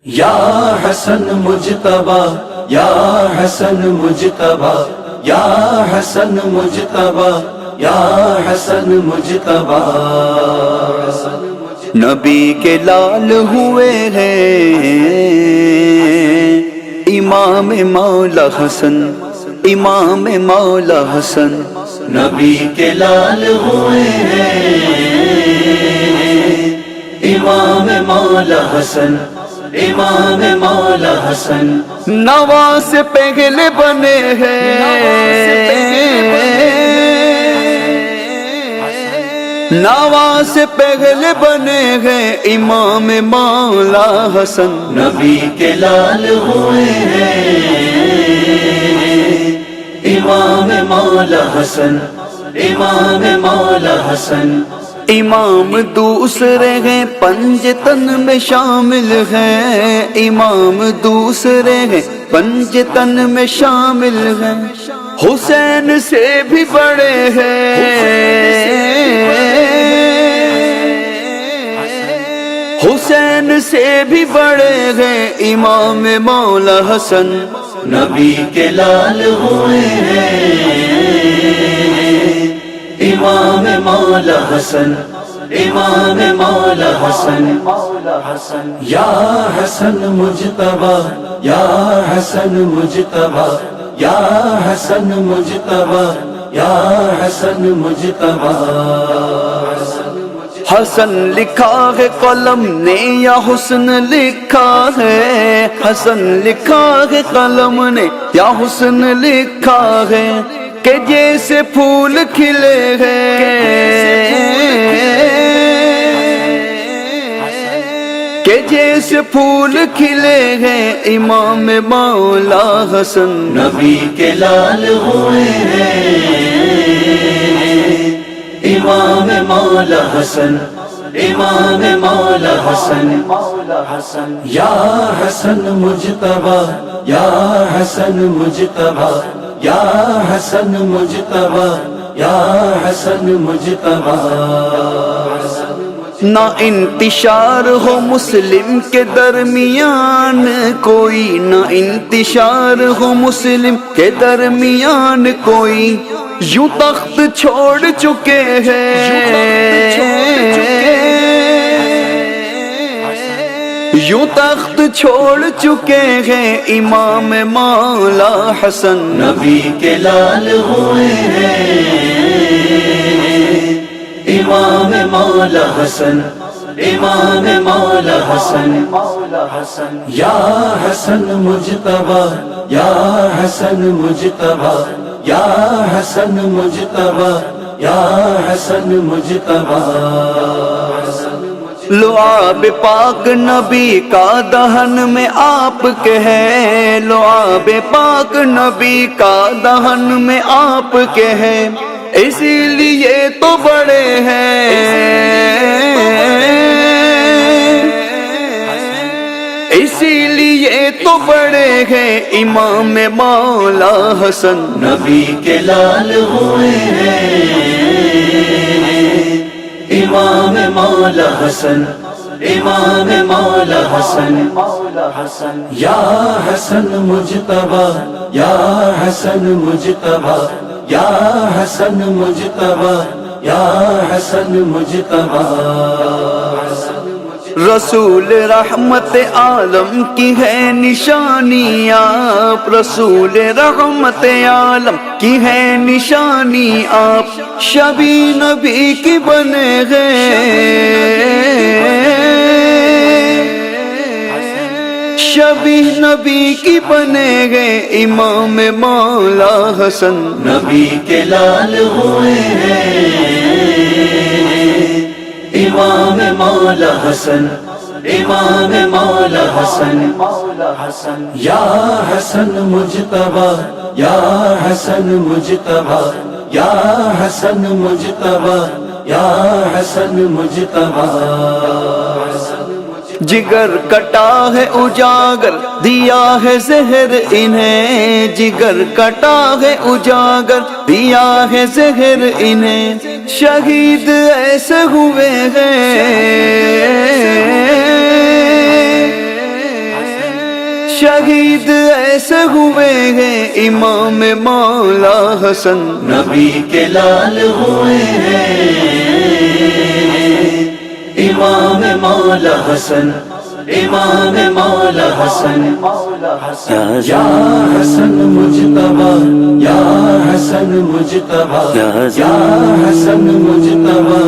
یا حسن مجتبی یا حسن مجتبی یا حسن مجتبی یا حسن مجتبی نبی کے لال ہوئے ہیں امام مولا حسن امام مولا حسن نبی کے لال ہوئے ہیں امام مولا حسن امام مولا حسن نواز پہلے بنے ہیں نواز پہلے بنے ہیں امام مولا حسن نبی کے لال ہوئے ہیں امام مولا حسن امام مولا حسن امام دوسرے ہیں پنجتن میں شامل ہیں امام دوسرے ہیں پنجتن میں شامل ہیں حسین سے بھی بڑے ہیں حسین سے بھی بڑے ہیں امام مولا حسن نبی کے لال ہوئے ہیں امام مولا حسن امام مولا حسن یا حسن مجتبی یا حسن مجتبی یا حسن مجتبی یا حسن مجتبی حسن لکھا ہے قلم نے یا حسن لکھا ہے حسن لکھا ہے قلم نے یا حسن لکھا ہے کہ جیسے پھول کھلے ہیں کہ جیسے پھول کھلے ہیں امام مولا حسن نبی کے لال ہوئے ہیں امام مولا حسن امام مولا حسن یا حسن مجتبی یا حسن مجتبی یا حسن مجتبی یا حسن مجتبی نہ انتشار ہو مسلم کے درمیان کوئی نہ انتشار ہو مسلم کے درمیان کوئی یوں تخت چھوڑ چکے ہیں یوں تخت چھوڑ چکے ہیں امام مولا حسن نبی کے لال ہوئے ہیں امام مولا حسن امام مولا حسن یا حسن مجتبی یا حسن مجتبی یا حسن مجتبی یا حسن مجتبی لعاب پاک نبی کا دہن میں آپ کے ہیں لعاب پاک نبی کا دہن میں آپ کے ہیں اسی لیے تو بڑے ہیں اسی لیے تو بڑے ہیں امام مولا حسن نبی کے لال ہوئے ہیں امام مولا حسن امام مولا حسن یا حسن مجتبی یا حسن مجتبی یا حسن مجتبی یا حسن مجتبی رسول رحمت عالم کی ہے نشانی آپ رسول رحمت عالم کی ہے نشانی آپ شبی نبی کی بنے گئے شبی نبی کی بنے گئے امام مولا حسن نبی کے لال ہوئے ہیں امام مولا حسن امام مولا حسن یا حسن مجتبی یا حسن مجتبی یا حسن مجتبی یا حسن مجتبی جگر کٹا ہے اجاگر دیا ہے زہر انہیں جگر کٹا ہے اجاگر دیا ہے زہر انہیں شہید ایسے ہوئے ہیں شہید ایسے ہوئے ہیں امام مولا حسن، نبی کے لال ہوئے ہیں امام مولا حسن، امام مولا حسن، یا حسن مجتبی، یا حسن مجتبی، یا حسن مجتبی،